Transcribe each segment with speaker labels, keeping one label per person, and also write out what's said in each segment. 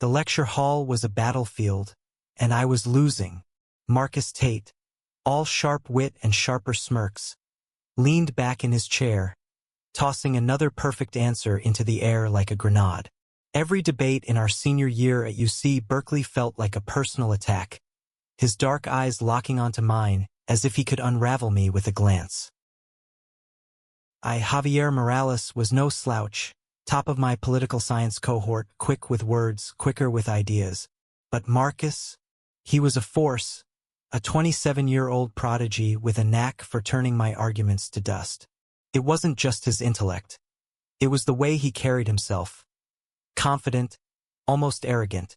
Speaker 1: The lecture hall was a battlefield, and I was losing. Marcus Tate, all sharp wit and sharper smirks, leaned back in his chair, tossing another perfect answer into the air like a grenade. Every debate in our senior year at UC Berkeley felt like a personal attack, his dark eyes locking onto mine as if he could unravel me with a glance. Javier Morales was no slouch, top of my political science cohort, quick with words, quicker with ideas. But Marcus, he was a force, a 27-year-old prodigy with a knack for turning my arguments to dust. It wasn't just his intellect. It was the way he carried himself. Confident, almost arrogant,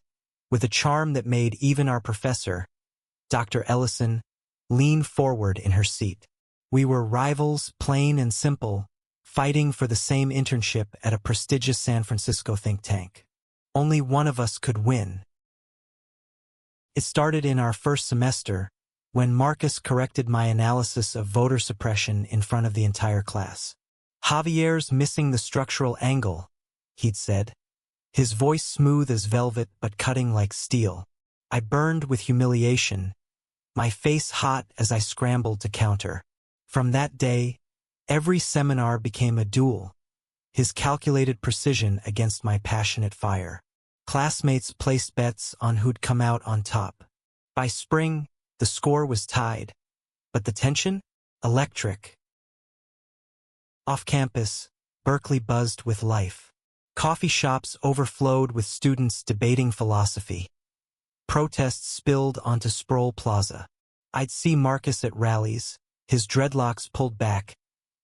Speaker 1: with a charm that made even our professor, Dr. Ellison, lean forward in her seat. We were rivals, plain and simple, fighting for the same internship at a prestigious San Francisco think tank. Only one of us could win. It started in our first semester, when Marcus corrected my analysis of voter suppression in front of the entire class. "Javier's missing the structural angle," he'd said, his voice smooth as velvet but cutting like steel. I burned with humiliation, my face hot as I scrambled to counter. From that day, every seminar became a duel, his calculated precision against my passionate fire. Classmates placed bets on who'd come out on top. By spring, the score was tied, but the tension? Electric. Off campus, Berkeley buzzed with life. Coffee shops overflowed with students debating philosophy. Protests spilled onto Sproul Plaza. I'd see Marcus at rallies, his dreadlocks pulled back,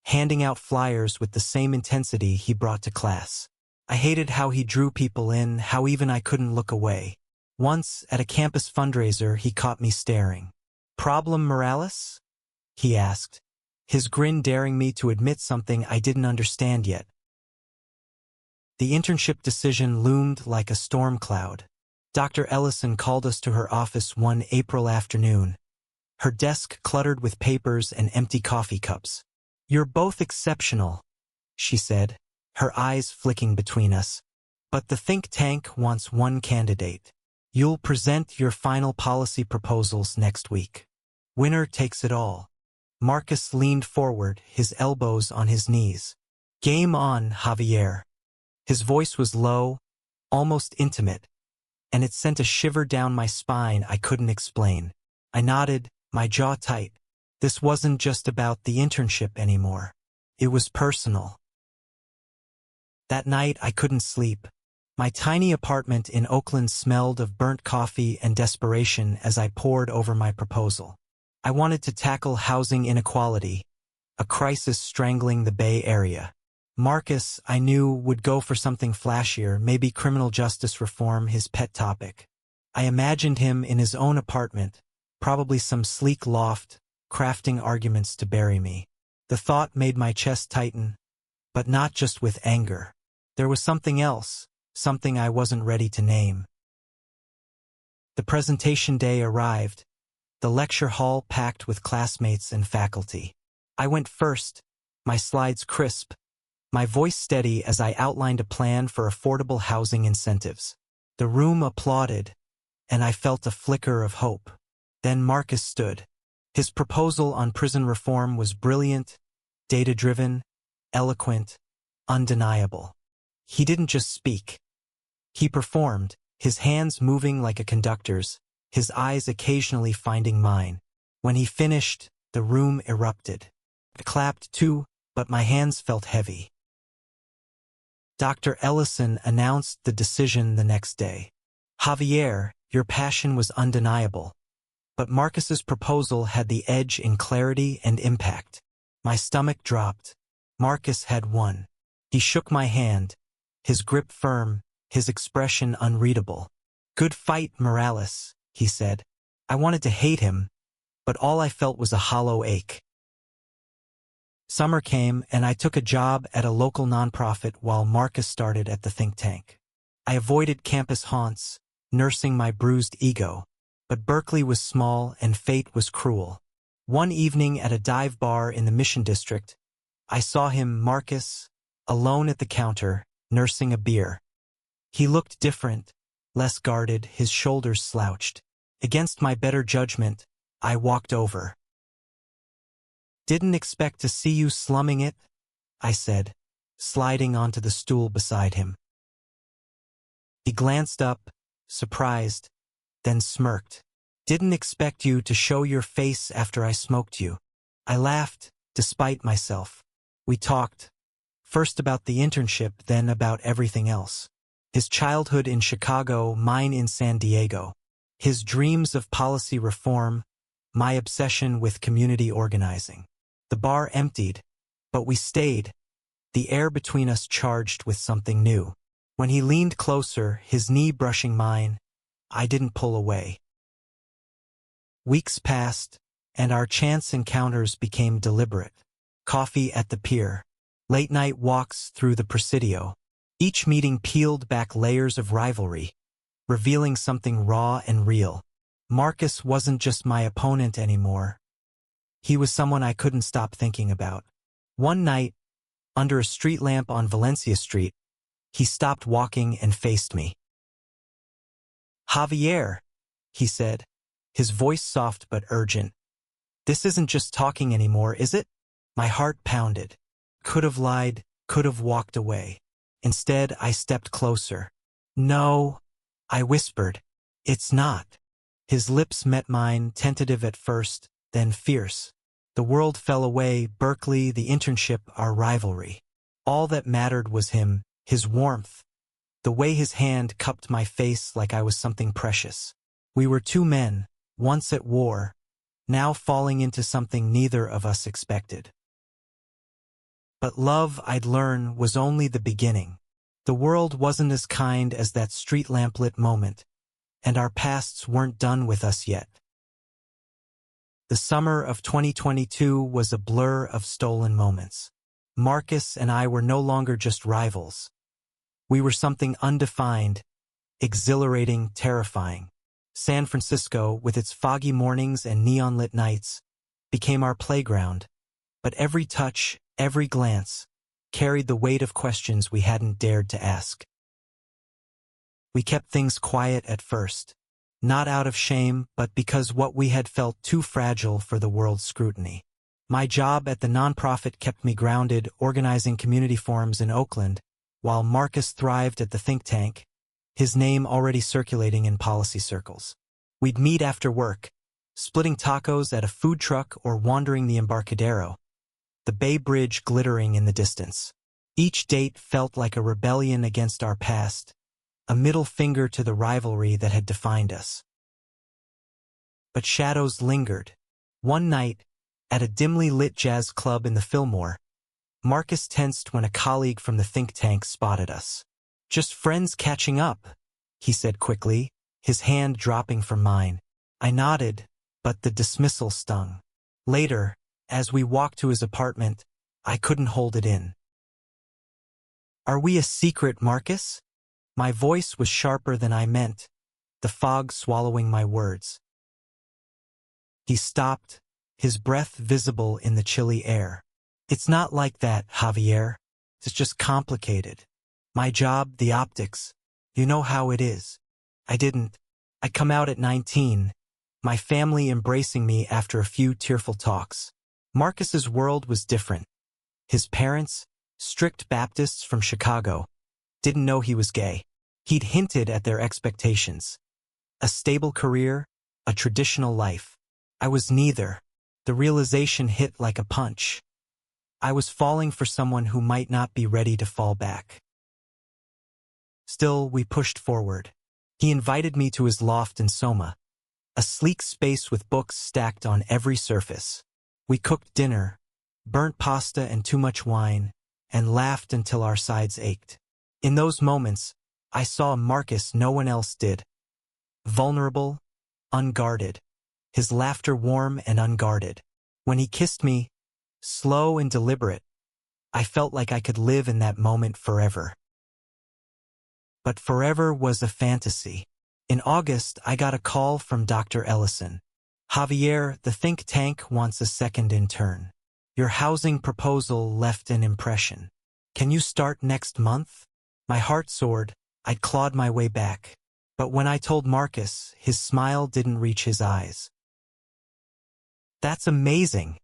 Speaker 1: handing out flyers with the same intensity he brought to class. I hated how he drew people in, how even I couldn't look away. Once, at a campus fundraiser, he caught me staring. "Problem, Morales?" he asked, his grin daring me to admit something I didn't understand yet. The internship decision loomed like a storm cloud. Dr. Ellison called us to her office one April afternoon, her desk cluttered with papers and empty coffee cups. "You're both exceptional," she said, her eyes flicking between us. "But the think tank wants one candidate. You'll present your final policy proposals next week. Winner takes it all." Marcus leaned forward, his elbows on his knees. "Game on, Javier." His voice was low, almost intimate, and it sent a shiver down my spine I couldn't explain. I nodded, my jaw tight. This wasn't just about the internship anymore. It was personal. That night I couldn't sleep. My tiny apartment in Oakland smelled of burnt coffee and desperation as I pored over my proposal. I wanted to tackle housing inequality, a crisis strangling the Bay Area. Marcus, I knew, would go for something flashier, maybe criminal justice reform, his pet topic. I imagined him in his own apartment, probably some sleek loft, crafting arguments to bury me. The thought made my chest tighten, but not just with anger. There was something else, something I wasn't ready to name. The presentation day arrived, the lecture hall packed with classmates and faculty. I went first, my slides crisp, my voice steady as I outlined a plan for affordable housing incentives. The room applauded, and I felt a flicker of hope. Then Marcus stood. His proposal on prison reform was brilliant, data-driven, eloquent, undeniable. He didn't just speak. He performed, his hands moving like a conductor's, his eyes occasionally finding mine. When he finished, the room erupted. I clapped too, but my hands felt heavy. Dr. Ellison announced the decision the next day. "Javier, your passion was undeniable. But Marcus's proposal had the edge in clarity and impact." My stomach dropped. Marcus had won. He shook my hand, his grip firm, his expression unreadable. "Good fight, Morales," he said. I wanted to hate him, but all I felt was a hollow ache. Summer came, and I took a job at a local nonprofit while Marcus started at the think tank. I avoided campus haunts, nursing my bruised ego. But Berkeley was small and fate was cruel. One evening at a dive bar in the Mission District, I saw him, Marcus, alone at the counter, nursing a beer. He looked different, less guarded, his shoulders slouched. Against my better judgment, I walked over. "Didn't expect to see you slumming it," I said, sliding onto the stool beside him. He glanced up, surprised, then smirked. "Didn't expect you to show your face after I smoked you." I laughed, despite myself. We talked, first about the internship, then about everything else. His childhood in Chicago, mine in San Diego. His dreams of policy reform, my obsession with community organizing. The bar emptied, but we stayed, the air between us charged with something new. When he leaned closer, his knee brushing mine, I didn't pull away. Weeks passed, and our chance encounters became deliberate. Coffee at the pier, late-night walks through the Presidio. Each meeting peeled back layers of rivalry, revealing something raw and real. Marcus wasn't just my opponent anymore. He was someone I couldn't stop thinking about. One night, under a street lamp on Valencia Street, he stopped walking and faced me. "Javier," he said, his voice soft but urgent. "This isn't just talking anymore, is it?" My heart pounded. Could have lied, could have walked away. Instead, I stepped closer. "No," I whispered. "It's not." His lips met mine, tentative at first, then fierce. The world fell away, Berkeley, the internship, our rivalry. All that mattered was him, his warmth, the way his hand cupped my face like I was something precious. We were two men, once at war, now falling into something neither of us expected. But love, I'd learn, was only the beginning. The world wasn't as kind as that street lamplit moment, and our pasts weren't done with us yet. The summer of 2022 was a blur of stolen moments. Marcus and I were no longer just rivals. We were something undefined, exhilarating, terrifying. San Francisco, with its foggy mornings and neon-lit nights, became our playground, but every touch, every glance, carried the weight of questions we hadn't dared to ask. We kept things quiet at first, not out of shame, but because what we had felt too fragile for the world's scrutiny. My job at the nonprofit kept me grounded, organizing community forums in Oakland, while Marcus thrived at the think tank, his name already circulating in policy circles. We'd meet after work, splitting tacos at a food truck or wandering the Embarcadero, the Bay Bridge glittering in the distance. Each date felt like a rebellion against our past, a middle finger to the rivalry that had defined us. But shadows lingered. One night, at a dimly lit jazz club in the Fillmore, Marcus tensed when a colleague from the think tank spotted us. "Just friends catching up," he said quickly, his hand dropping from mine. I nodded, but the dismissal stung. Later, as we walked to his apartment, I couldn't hold it in. "Are we a secret, Marcus?" My voice was sharper than I meant, the fog swallowing my words. He stopped, his breath visible in the chilly air. "It's not like that, Javier. It's just complicated. My job, the optics. You know how it is." I come out at 19, my family embracing me after a few tearful talks. Marcus's world was different. His parents, strict Baptists from Chicago, didn't know he was gay. He'd hinted at their expectations. A stable career, a traditional life. I was neither. The realization hit like a punch. I was falling for someone who might not be ready to fall back. Still, we pushed forward. He invited me to his loft in Soma, a sleek space with books stacked on every surface. We cooked dinner, burnt pasta and too much wine, and laughed until our sides ached. In those moments, I saw Marcus no one else did. Vulnerable, unguarded. His laughter warm and unguarded. When he kissed me, slow and deliberate, I felt like I could live in that moment forever. But forever was a fantasy. In August, I got a call from Dr. Ellison. "Javier, the think tank wants a second intern. Your housing proposal left an impression. Can you start next month?" My heart soared. I'd clawed my way back. But when I told Marcus, his smile didn't reach his eyes. "That's amazing,"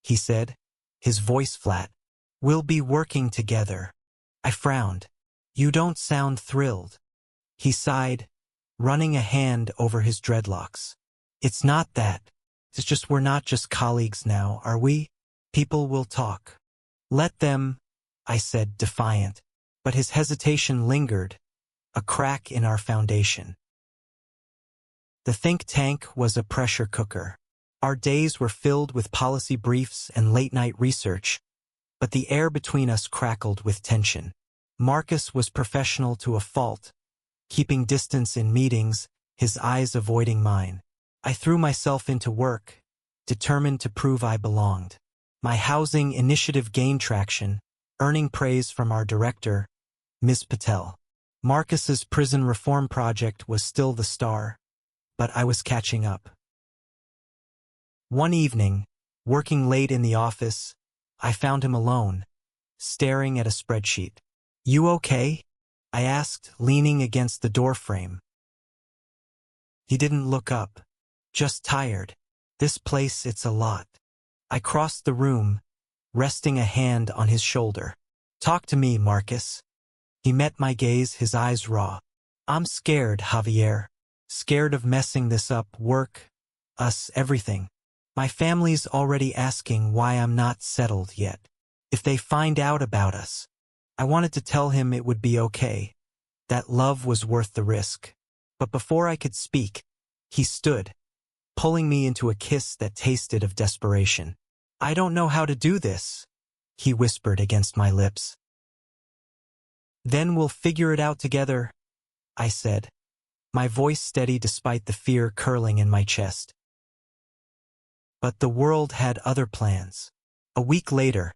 Speaker 1: he said, his voice flat. "We'll be working together." I frowned. "You don't sound thrilled." He sighed, running a hand over his dreadlocks. "It's not that. It's just we're not just colleagues now, are we? People will talk." "Let them," I said, defiant. But his hesitation lingered, a crack in our foundation. The think tank was a pressure cooker. Our days were filled with policy briefs and late-night research, but the air between us crackled with tension. Marcus was professional to a fault, keeping distance in meetings, his eyes avoiding mine. I threw myself into work, determined to prove I belonged. My housing initiative gained traction, earning praise from our director, Ms. Patel. Marcus's prison reform project was still the star, but I was catching up. One evening, working late in the office, I found him alone, staring at a spreadsheet. "You okay?" I asked, leaning against the doorframe. He didn't look up. "Just tired. This place, it's a lot." I crossed the room, resting a hand on his shoulder. "Talk to me, Marcus." He met my gaze, his eyes raw. "I'm scared, Javier. Scared of messing this up, work, us, everything. My family's already asking why I'm not settled yet. If they find out about us." I wanted to tell him it would be okay, that love was worth the risk. But before I could speak, he stood, pulling me into a kiss that tasted of desperation. "I don't know how to do this," he whispered against my lips. "Then we'll figure it out together," I said, my voice steady despite the fear curling in my chest. But the world had other plans. A week later,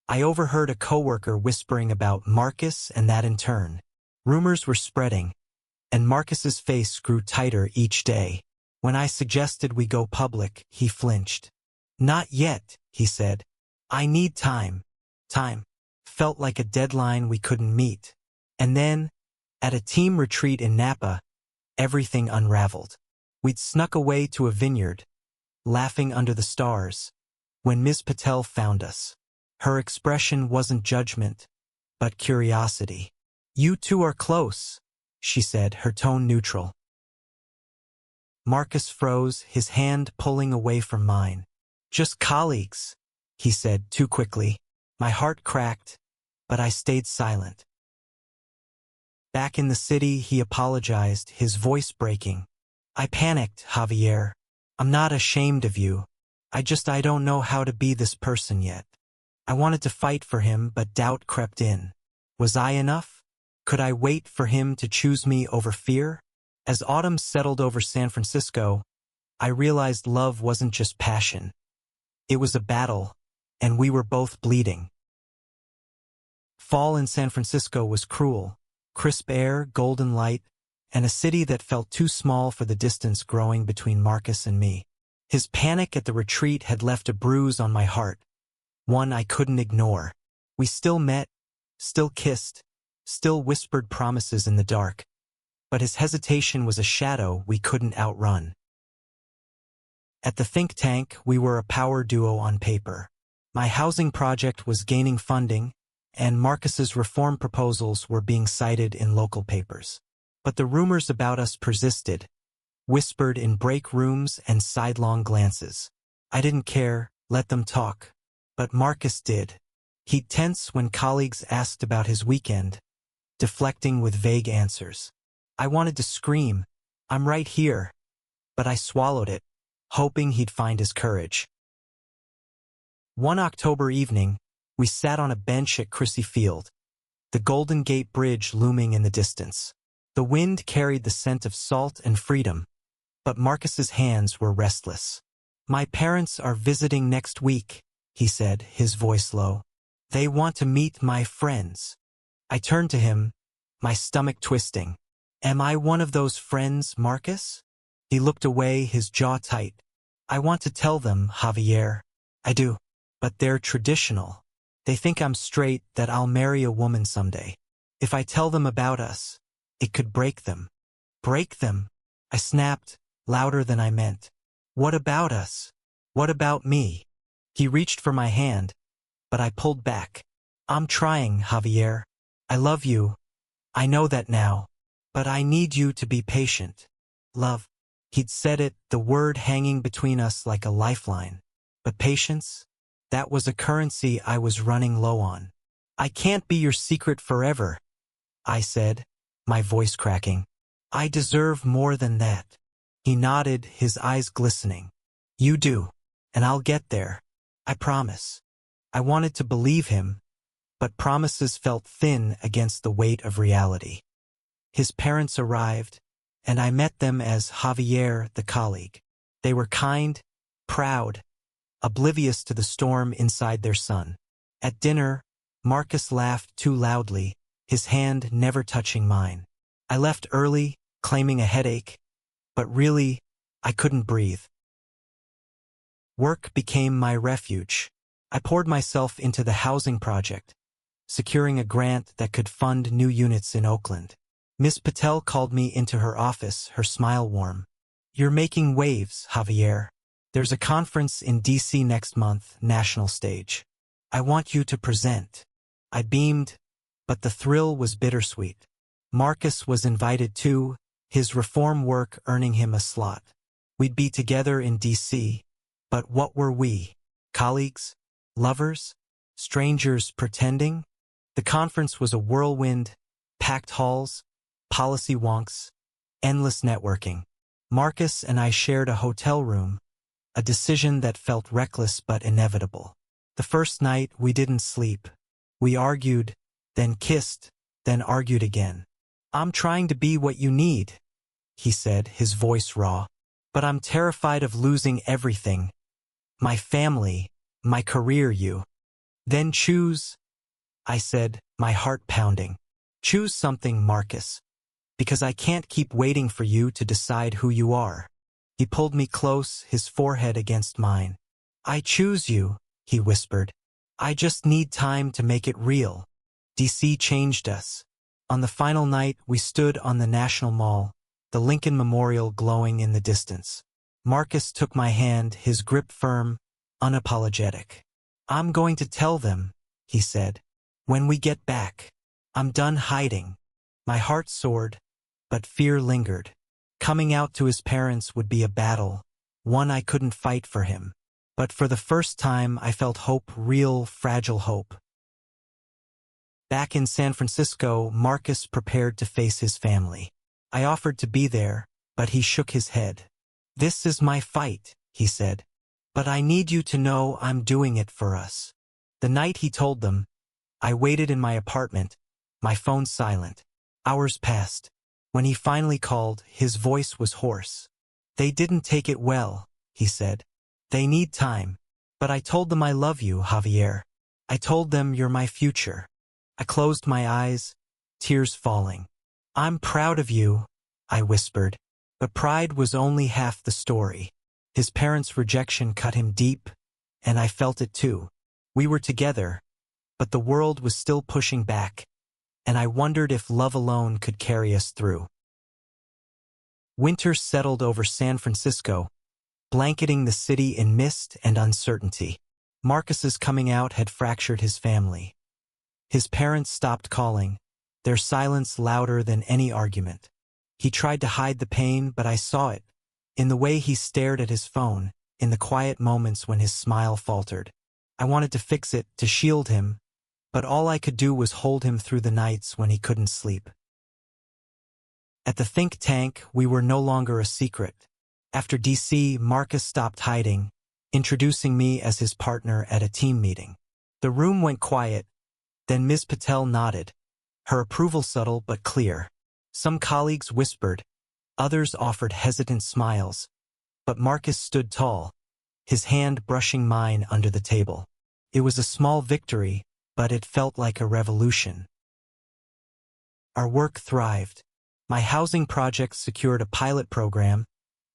Speaker 1: I overheard a coworker whispering about Marcus and that intern. Rumors were spreading, and Marcus's face grew tighter each day. When I suggested we go public, he flinched. "Not yet," he said. "I need time." Time felt like a deadline we couldn't meet. And then, at a team retreat in Napa, everything unraveled. We'd snuck away to a vineyard, laughing under the stars, when Ms. Patel found us. Her expression wasn't judgment, but curiosity. "You two are close," she said, her tone neutral. Marcus froze, his hand pulling away from mine. "Just colleagues," he said too quickly. My heart cracked, but I stayed silent. Back in the city, he apologized, his voice breaking. "I panicked, Javier. I'm not ashamed of you. I don't know how to be this person yet." I wanted to fight for him, but doubt crept in. Was I enough? Could I wait for him to choose me over fear? As autumn settled over San Francisco, I realized love wasn't just passion. It was a battle, and we were both bleeding. Fall in San Francisco was cruel. Crisp air, golden light, and a city that felt too small for the distance growing between Marcus and me. His panic at the retreat had left a bruise on my heart, one I couldn't ignore. We still met, still kissed, still whispered promises in the dark. But his hesitation was a shadow we couldn't outrun. At the think tank, we were a power duo on paper. My housing project was gaining funding, and Marcus's reform proposals were being cited in local papers. But the rumors about us persisted, whispered in break rooms and sidelong glances. I didn't care, let them talk. But Marcus did. He'd tense when colleagues asked about his weekend, deflecting with vague answers. I wanted to scream, "I'm right here," but I swallowed it, hoping he'd find his courage. One October evening, we sat on a bench at Crissy Field, the Golden Gate Bridge looming in the distance. The wind carried the scent of salt and freedom, but Marcus's hands were restless. "My parents are visiting next week," he said, his voice low. "They want to meet my friends." I turned to him, my stomach twisting. "Am I one of those friends, Marcus?" He looked away, his jaw tight. "I want to tell them, Javier. I do. But they're traditional. They think I'm straight, that I'll marry a woman someday. If I tell them about us, it could break them." Break them, I snapped, louder than I meant. What about us? What about me? He reached for my hand, but I pulled back. I'm trying, Javier. I love you. I know that now. But I need you to be patient. Love. He'd said it, the word hanging between us like a lifeline. But patience? That was a currency I was running low on. I can't be your secret forever, I said, my voice cracking. I deserve more than that. He nodded, his eyes glistening. You do, and I'll get there. I promise. I wanted to believe him, but promises felt thin against the weight of reality. His parents arrived, and I met them as Javier, the colleague. They were kind, proud, oblivious to the storm inside their son. At dinner, Marcus laughed too loudly, his hand never touching mine. I left early, claiming a headache, but really, I couldn't breathe. Work became my refuge. I poured myself into the housing project, securing a grant that could fund new units in Oakland. Miss Patel called me into her office, her smile warm. You're making waves, Javier. There's a conference in DC next month, national stage. I want you to present. I beamed, but the thrill was bittersweet. Marcus was invited too, his reform work earning him a slot. We'd be together in DC, but what were we? Colleagues? Lovers? Strangers pretending? The conference was a whirlwind, packed halls, policy wonks, endless networking. Marcus and I shared a hotel room, a decision that felt reckless but inevitable. The first night we didn't sleep. We argued, then kissed, then argued again. I'm trying to be what you need, he said, his voice raw. But I'm terrified of losing everything. My family, my career, you. Then choose, I said, my heart pounding. Choose something, Marcus. Because I can't keep waiting for you to decide who you are. He pulled me close, his forehead against mine. I choose you, he whispered. I just need time to make it real. DC changed us. On the final night, we stood on the National Mall, the Lincoln Memorial glowing in the distance. Marcus took my hand, his grip firm, unapologetic. I'm going to tell them, he said. When we get back. I'm done hiding. My heart soared, but fear lingered. Coming out to his parents would be a battle, one I couldn't fight for him. But for the first time, I felt hope, real, fragile hope. Back in San Francisco, Marcus prepared to face his family. I offered to be there, but he shook his head. This is my fight, he said. But I need you to know I'm doing it for us. The night he told them, I waited in my apartment, my phone silent. Hours passed. When he finally called, his voice was hoarse. They didn't take it well, he said. They need time. But I told them I love you, Javier. I told them you're my future. I closed my eyes, tears falling. I'm proud of you, I whispered. But pride was only half the story. His parents' rejection cut him deep, and I felt it too. We were together, but the world was still pushing back, and I wondered if love alone could carry us through. Winter settled over San Francisco, blanketing the city in mist and uncertainty. Marcus's coming out had fractured his family. His parents stopped calling, their silence louder than any argument. He tried to hide the pain, but I saw it, in the way he stared at his phone, in the quiet moments when his smile faltered. I wanted to fix it, to shield him, but all I could do was hold him through the nights when he couldn't sleep. At the think tank, we were no longer a secret. After DC, Marcus stopped hiding, introducing me as his partner at a team meeting. The room went quiet, then Ms. Patel nodded, her approval subtle but clear. Some colleagues whispered, others offered hesitant smiles, but Marcus stood tall, his hand brushing mine under the table. It was a small victory, but it felt like a revolution. Our work thrived. My housing project secured a pilot program,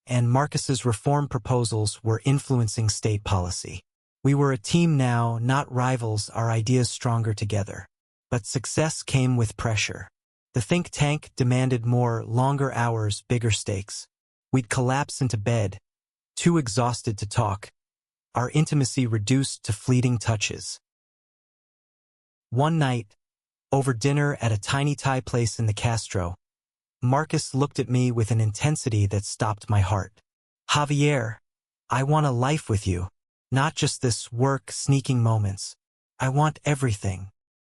Speaker 1: and Marcus's reform proposals were influencing state policy. We were a team now, not rivals, our ideas stronger together. But success came with pressure. The think tank demanded more, longer hours, bigger stakes. We'd collapse into bed, too exhausted to talk, our intimacy reduced to fleeting touches. One night, over dinner at a tiny Thai place in the Castro, Marcus looked at me with an intensity that stopped my heart. Javier, I want a life with you, not just this work sneaking moments. I want everything.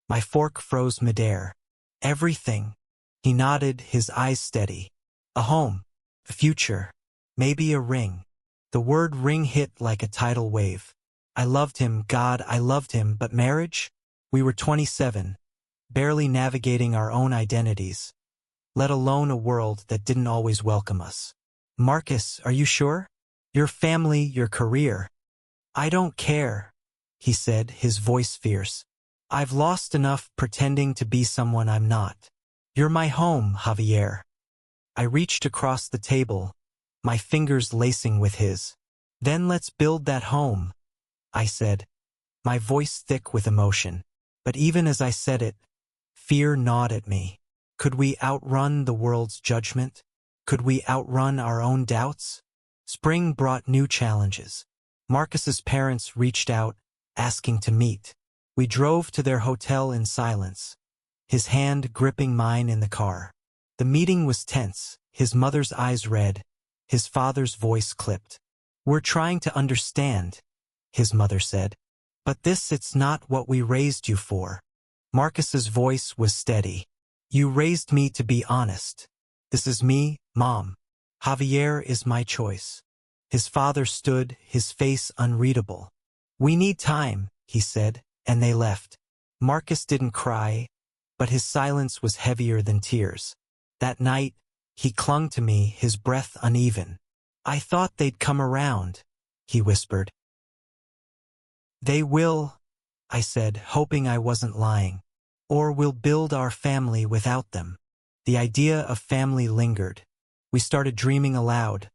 Speaker 1: My fork froze midair. Everything. He nodded, his eyes steady. A home, a future, maybe a ring. The word ring hit like a tidal wave. I loved him, God, I loved him, but marriage? We were 27, barely navigating our own identities, let alone a world that didn't always welcome us. Marcus, are you sure? Your family, your career. I don't care, he said, his voice fierce. I've lost enough pretending to be someone I'm not. You're my home, Javier. I reached across the table, my fingers lacing with his. Then let's build that home, I said, my voice thick with emotion. But even as I said it, fear gnawed at me. Could we outrun the world's judgment? Could we outrun our own doubts? Spring brought new challenges. Marcus's parents reached out, asking to meet. We drove to their hotel in silence, his hand gripping mine in the car. The meeting was tense, his mother's eyes red, his father's voice clipped. We're trying to understand, his mother said. But it's not what we raised you for. Marcus's voice was steady. You raised me to be honest. This is me, Mom. Javier is my choice. His father stood, his face unreadable. We need time, he said, and they left. Marcus didn't cry, but his silence was heavier than tears. That night, he clung to me, his breath uneven. I thought they'd come around, he whispered. They will, I said, hoping I wasn't lying. Or we'll build our family without them. The idea of family lingered. We started dreaming aloud.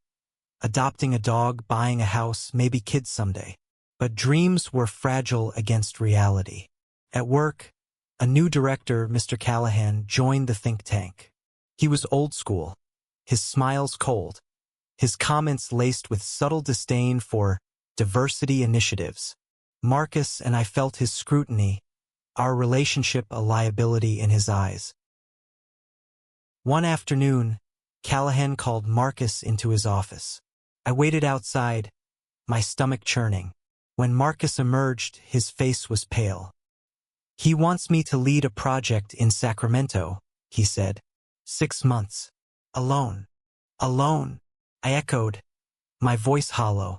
Speaker 1: Adopting a dog, buying a house, maybe kids someday. But dreams were fragile against reality. At work, a new director, Mr. Callahan, joined the think tank. He was old school, his smiles cold, his comments laced with subtle disdain for diversity initiatives. Marcus and I felt his scrutiny, our relationship a liability in his eyes. One afternoon, Callahan called Marcus into his office. I waited outside, my stomach churning. When Marcus emerged, his face was pale. He wants me to lead a project in Sacramento, he said. 6 months. Alone. Alone, I echoed, my voice hollow.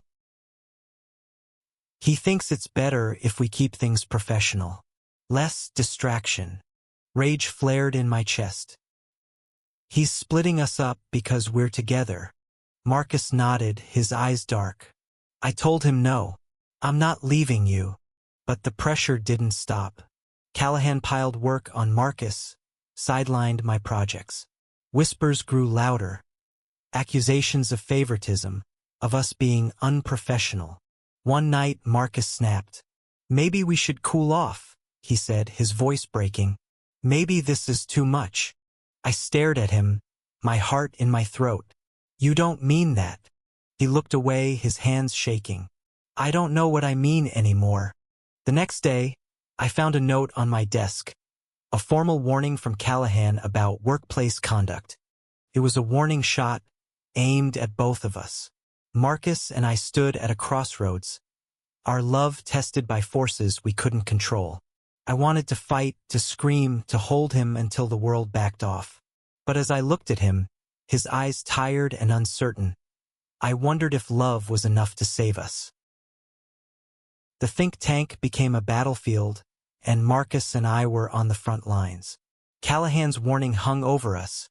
Speaker 1: He thinks it's better if we keep things professional. Less distraction. Rage flared in my chest. He's splitting us up because we're together. Marcus nodded, his eyes dark. I told him no. I'm not leaving you. But the pressure didn't stop. Callahan piled work on Marcus, sidelined my projects. Whispers grew louder. Accusations of favoritism, of us being unprofessional. One night, Marcus snapped. Maybe we should cool off, he said, his voice breaking. Maybe this is too much. I stared at him, my heart in my throat. You don't mean that. He looked away, his hands shaking. I don't know what I mean anymore. The next day, I found a note on my desk. A formal warning from Callahan about workplace conduct. It was a warning shot, aimed at both of us. Marcus and I stood at a crossroads, our love tested by forces we couldn't control. I wanted to fight, to scream, to hold him until the world backed off. But as I looked at him, his eyes tired and uncertain, I wondered if love was enough to save us. The think tank became a battlefield, and Marcus and I were on the front lines. Callahan's warning hung over us,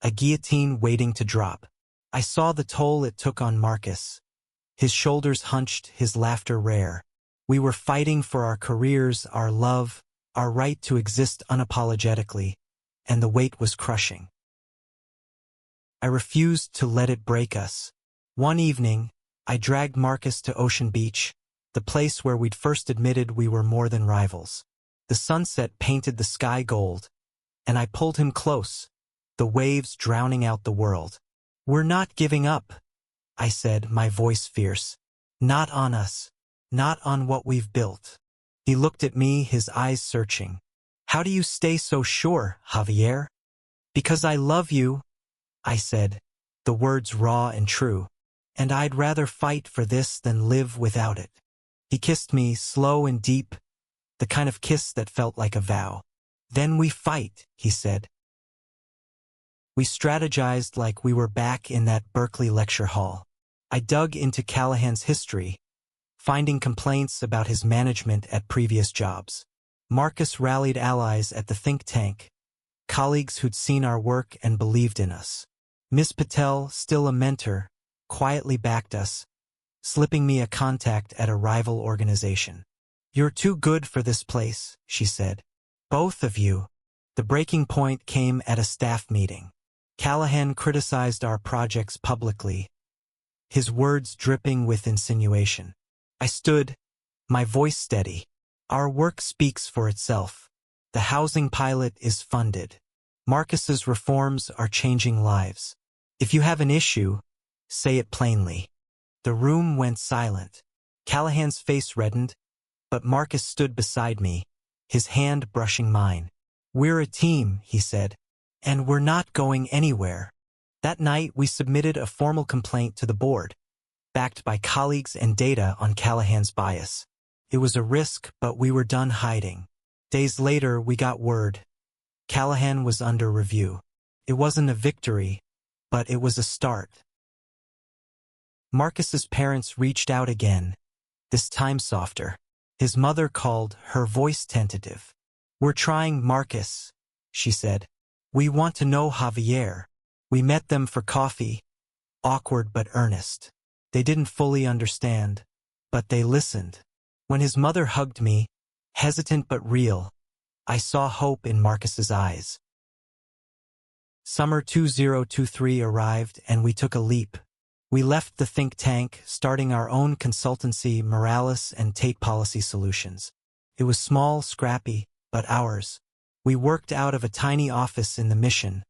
Speaker 1: a guillotine waiting to drop. I saw the toll it took on Marcus. His shoulders hunched, his laughter rare. We were fighting for our careers, our love, our right to exist unapologetically, and the weight was crushing. I refused to let it break us. One evening, I dragged Marcus to Ocean Beach, the place where we'd first admitted we were more than rivals. The sunset painted the sky gold, and I pulled him close, the waves drowning out the world. "We're not giving up," I said, my voice fierce. "Not on us. Not on what we've built." He looked at me, his eyes searching. "How do you stay so sure, Javier?" "Because I love you," I said, the words raw and true. "And I'd rather fight for this than live without it." He kissed me, slow and deep, the kind of kiss that felt like a vow. "Then we fight," he said. We strategized like we were back in that Berkeley lecture hall. I dug into Callahan's history, finding complaints about his management at previous jobs. Marcus rallied allies at the think tank, colleagues who'd seen our work and believed in us. Ms. Patel, still a mentor, quietly backed us, slipping me a contact at a rival organization. "You're too good for this place," she said. "Both of you." The breaking point came at a staff meeting. Callahan criticized our projects publicly, his words dripping with insinuation. I stood, my voice steady. "Our work speaks for itself. The housing pilot is funded. Marcus's reforms are changing lives. If you have an issue, say it plainly." The room went silent. Callahan's face reddened, but Marcus stood beside me, his hand brushing mine. "We're a team," he said, "and we're not going anywhere." That night, we submitted a formal complaint to the board, backed by colleagues and data on Callahan's bias. It was a risk, but we were done hiding. Days later, we got word. Callahan was under review. It wasn't a victory, but it was a start. Marcus's parents reached out again, this time softer. His mother called, her voice tentative. "We're trying, Marcus," she said. "We want to know Javier." We met them for coffee, awkward but earnest. They didn't fully understand, but they listened. When his mother hugged me, hesitant but real, I saw hope in Marcus's eyes. Summer 2023 arrived and we took a leap. We left the think tank, starting our own consultancy, Morales and Tate Policy Solutions. It was small, scrappy, but ours. We worked out of a tiny office in the Mission,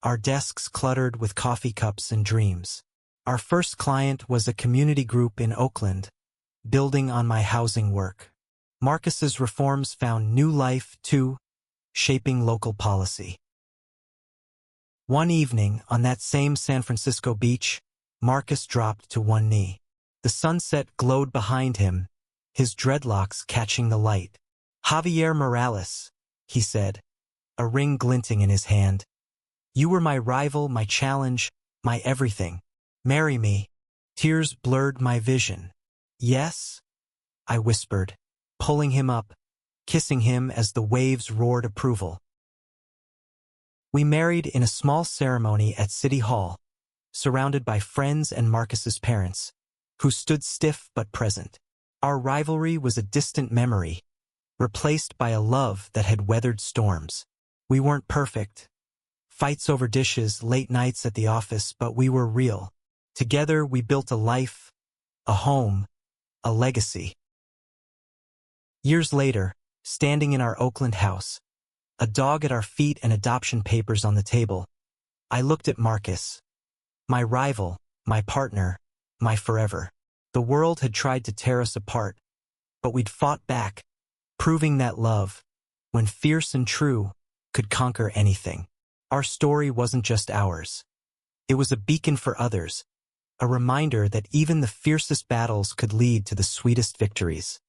Speaker 1: our desks cluttered with coffee cups and dreams. Our first client was a community group in Oakland, building on my housing work. Marcus's reforms found new life, too, shaping local policy. One evening, on that same San Francisco beach, Marcus dropped to one knee. The sunset glowed behind him, his dreadlocks catching the light. "Javier Morales," he said, a ring glinting in his hand. "You were my rival, my challenge, my everything. Marry me." Tears blurred my vision. "Yes?" I whispered, pulling him up, kissing him as the waves roared approval. We married in a small ceremony at City Hall, surrounded by friends and Marcus's parents, who stood stiff but present. Our rivalry was a distant memory, replaced by a love that had weathered storms. We weren't perfect. Fights over dishes, late nights at the office, but we were real. Together we built a life, a home, a legacy. Years later, standing in our Oakland house, a dog at our feet and adoption papers on the table, I looked at Marcus. My rival, my partner, my forever. The world had tried to tear us apart, but we'd fought back, proving that love, when fierce and true, could conquer anything. Our story wasn't just ours. It was a beacon for others, a reminder that even the fiercest battles could lead to the sweetest victories.